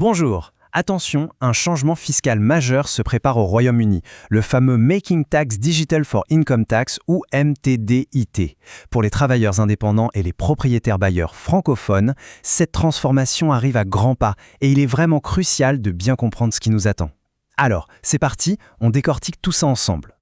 Bonjour. Attention, un changement fiscal majeur se prépare au Royaume-Uni, le fameux Making Tax Digital for Income Tax ou MTDIT. Pour les travailleurs indépendants et les propriétaires bailleurs francophones, cette transformation arrive à grands pas et il est vraiment crucial de bien comprendre ce qui nous attend. Alors, c'est parti, on décortique tout ça ensemble.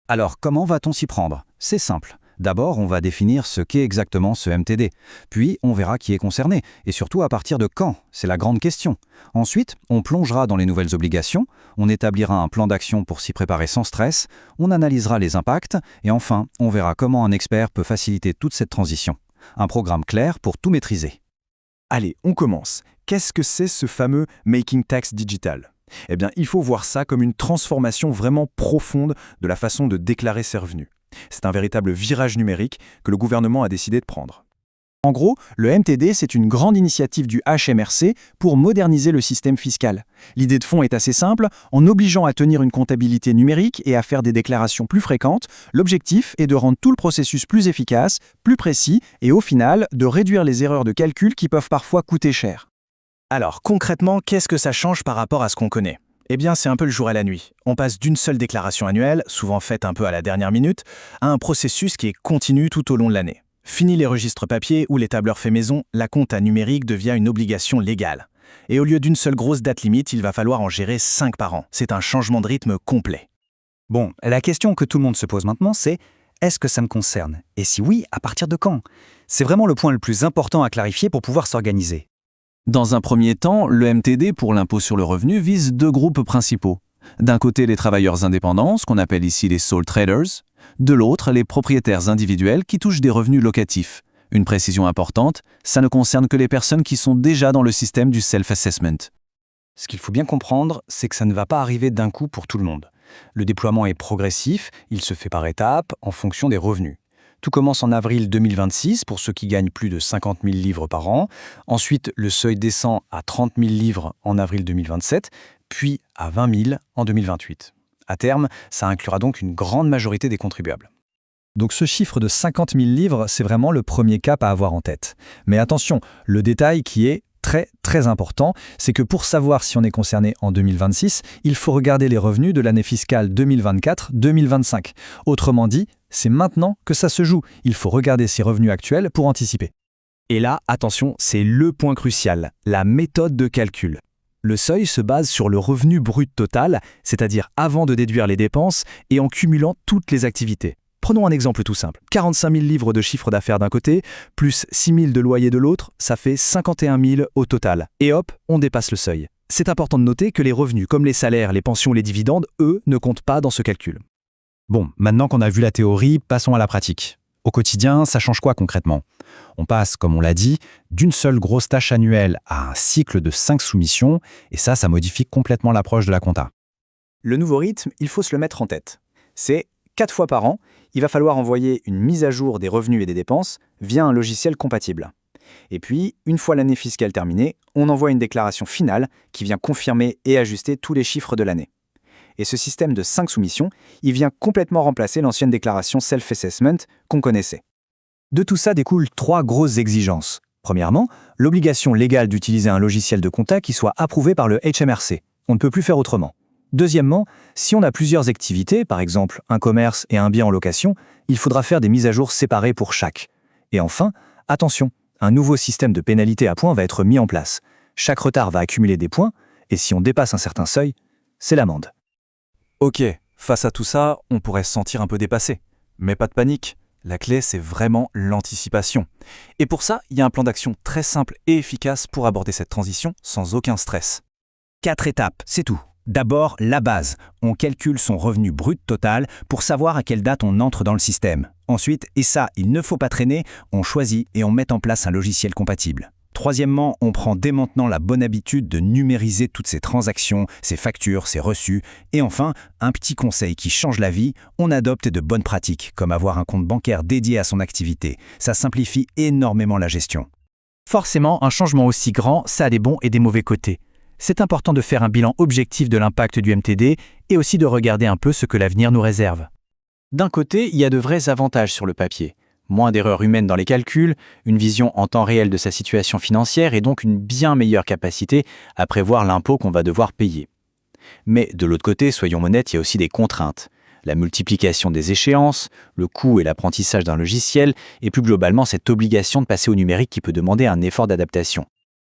Alors, comment va-t-on s'y prendre? C'est simple. D'abord, on va définir ce qu'est exactement ce MTD. Puis, on verra qui est concerné, et surtout à partir de quand, c'est la grande question. Ensuite, on plongera dans les nouvelles obligations, on établira un plan d'action pour s'y préparer sans stress, on analysera les impacts, et enfin, on verra comment un expert peut faciliter toute cette transition. Un programme clair pour tout maîtriser. Allez, on commence. Qu'est-ce que c'est ce fameux Making Tax Digital? Eh bien, il faut voir ça comme une transformation vraiment profonde de la façon de déclarer ses revenus. C'est un véritable virage numérique que le gouvernement a décidé de prendre. En gros, le MTD, c'est une grande initiative du HMRC pour moderniser le système fiscal. L'idée de fond est assez simple, en obligeant à tenir une comptabilité numérique et à faire des déclarations plus fréquentes, l'objectif est de rendre tout le processus plus efficace, plus précis et au final, de réduire les erreurs de calcul qui peuvent parfois coûter cher. Alors, concrètement, qu'est-ce que ça change par rapport à ce qu'on connaît? Eh bien, c'est un peu le jour et la nuit. On passe d'une seule déclaration annuelle, souvent faite un peu à la dernière minute, à un processus qui est continu tout au long de l'année. Fini les registres papier ou les tableurs faits maison, la compta numérique devient une obligation légale. Et au lieu d'une seule grosse date limite, il va falloir en gérer 5 par an. C'est un changement de rythme complet. Bon, la question que tout le monde se pose maintenant, c'est est-ce que ça me concerne? Et si oui, à partir de quand? C'est vraiment le point le plus important à clarifier pour pouvoir s'organiser. Dans un premier temps, le MTD pour l'impôt sur le revenu vise deux groupes principaux. D'un côté, les travailleurs indépendants, ce qu'on appelle ici les sole traders. De l'autre, les propriétaires individuels qui touchent des revenus locatifs. Une précision importante, ça ne concerne que les personnes qui sont déjà dans le système du self-assessment. Ce qu'il faut bien comprendre, c'est que ça ne va pas arriver d'un coup pour tout le monde. Le déploiement est progressif, il se fait par étapes, en fonction des revenus. Tout commence en avril 2026 pour ceux qui gagnent plus de 50 000 livres par an. Ensuite, le seuil descend à 30 000 livres en avril 2027, puis à 20 000 en 2028. À terme, ça inclura donc une grande majorité des contribuables. Donc ce chiffre de 50 000 livres, c'est vraiment le premier cap à avoir en tête. Mais attention, le détail qui est très important, c'est que pour savoir si on est concerné en 2026, il faut regarder les revenus de l'année fiscale 2024-2025. Autrement dit, c'est maintenant que ça se joue. Il faut regarder ses revenus actuels pour anticiper. Et là, attention, c'est le point crucial, la méthode de calcul. Le seuil se base sur le revenu brut total, c'est-à-dire avant de déduire les dépenses et en cumulant toutes les activités. Prenons un exemple tout simple. 45 000 livres de chiffre d'affaires d'un côté, plus 6 000 de loyer de l'autre, ça fait 51 000 au total. Et hop, on dépasse le seuil. C'est important de noter que les revenus comme les salaires, les pensions, les dividendes, eux, ne comptent pas dans ce calcul. Bon, maintenant qu'on a vu la théorie, passons à la pratique. Au quotidien, ça change quoi concrètement? On passe, comme on l'a dit, d'une seule grosse tâche annuelle à un cycle de 5 soumissions, et ça modifie complètement l'approche de la compta. Le nouveau rythme, il faut se le mettre en tête. C'est 4 fois par an, il va falloir envoyer une mise à jour des revenus et des dépenses via un logiciel compatible. Et puis, une fois l'année fiscale terminée, on envoie une déclaration finale qui vient confirmer et ajuster tous les chiffres de l'année. Et ce système de 5 soumissions, il vient complètement remplacer l'ancienne déclaration self-assessment qu'on connaissait. De tout ça découlent 3 grosses exigences. Premièrement, l'obligation légale d'utiliser un logiciel de compta qui soit approuvé par le HMRC. On ne peut plus faire autrement. Deuxièmement, si on a plusieurs activités, par exemple un commerce et un bien en location, il faudra faire des mises à jour séparées pour chaque. Et enfin, attention, un nouveau système de pénalité à points va être mis en place. Chaque retard va accumuler des points, et si on dépasse un certain seuil, c'est l'amende. Ok, face à tout ça, on pourrait se sentir un peu dépassé. Mais pas de panique, la clé c'est vraiment l'anticipation. Et pour ça, il y a un plan d'action très simple et efficace pour aborder cette transition sans aucun stress. 4 étapes, c'est tout. D'abord, la base. On calcule son revenu brut total pour savoir à quelle date on entre dans le système. Ensuite, et ça, il ne faut pas traîner, on choisit et on met en place un logiciel compatible. Troisièmement, on prend dès maintenant la bonne habitude de numériser toutes ces transactions, ces factures, ces reçus. Et enfin, un petit conseil qui change la vie, on adopte de bonnes pratiques, comme avoir un compte bancaire dédié à son activité. Ça simplifie énormément la gestion. Forcément, un changement aussi grand, ça a des bons et des mauvais côtés. C'est important de faire un bilan objectif de l'impact du MTD et aussi de regarder un peu ce que l'avenir nous réserve. D'un côté, il y a de vrais avantages sur le papier. Moins d'erreurs humaines dans les calculs, une vision en temps réel de sa situation financière et donc une bien meilleure capacité à prévoir l'impôt qu'on va devoir payer. Mais de l'autre côté, soyons honnêtes, il y a aussi des contraintes. La multiplication des échéances, le coût et l'apprentissage d'un logiciel, et plus globalement cette obligation de passer au numérique qui peut demander un effort d'adaptation.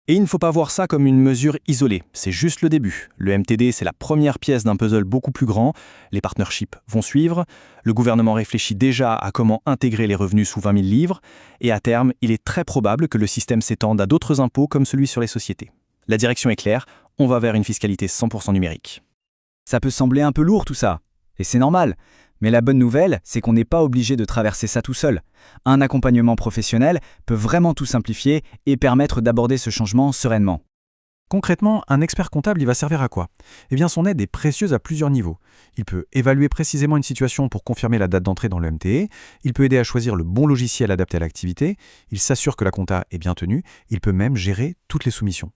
Et il ne faut pas voir ça comme une mesure isolée, c'est juste le début. Le MTD, c'est la première pièce d'un puzzle beaucoup plus grand, les partnerships vont suivre, le gouvernement réfléchit déjà à comment intégrer les revenus sous 20 000 livres, et à terme, il est très probable que le système s'étende à d'autres impôts comme celui sur les sociétés. La direction est claire, on va vers une fiscalité 100% numérique. Ça peut sembler un peu lourd tout ça, et c'est normal. Mais la bonne nouvelle, c'est qu'on n'est pas obligé de traverser ça tout seul. Un accompagnement professionnel peut vraiment tout simplifier et permettre d'aborder ce changement sereinement. Concrètement, un expert comptable, il va servir à quoi? Eh bien, son aide est précieuse à plusieurs niveaux. Il peut évaluer précisément une situation pour confirmer la date d'entrée dans le MTE, il peut aider à choisir le bon logiciel adapté à l'activité, il s'assure que la compta est bien tenue, il peut même gérer toutes les soumissions.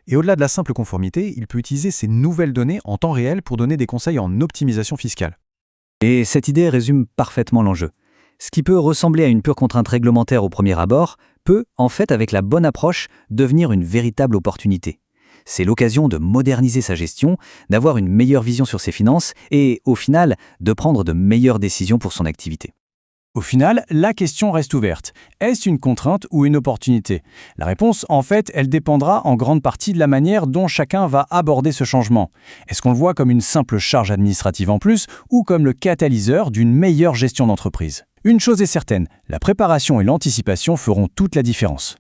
Et au-delà de la simple conformité, il peut utiliser ces nouvelles données en temps réel pour donner des conseils en optimisation fiscale. Et cette idée résume parfaitement l'enjeu. Ce qui peut ressembler à une pure contrainte réglementaire au premier abord peut, en fait, avec la bonne approche, devenir une véritable opportunité. C'est l'occasion de moderniser sa gestion, d'avoir une meilleure vision sur ses finances et, au final, de prendre de meilleures décisions pour son activité. Au final, la question reste ouverte. Est-ce une contrainte ou une opportunité? La réponse, en fait, elle dépendra en grande partie de la manière dont chacun va aborder ce changement. Est-ce qu'on le voit comme une simple charge administrative en plus ou comme le catalyseur d'une meilleure gestion d'entreprise? Une chose est certaine, la préparation et l'anticipation feront toute la différence.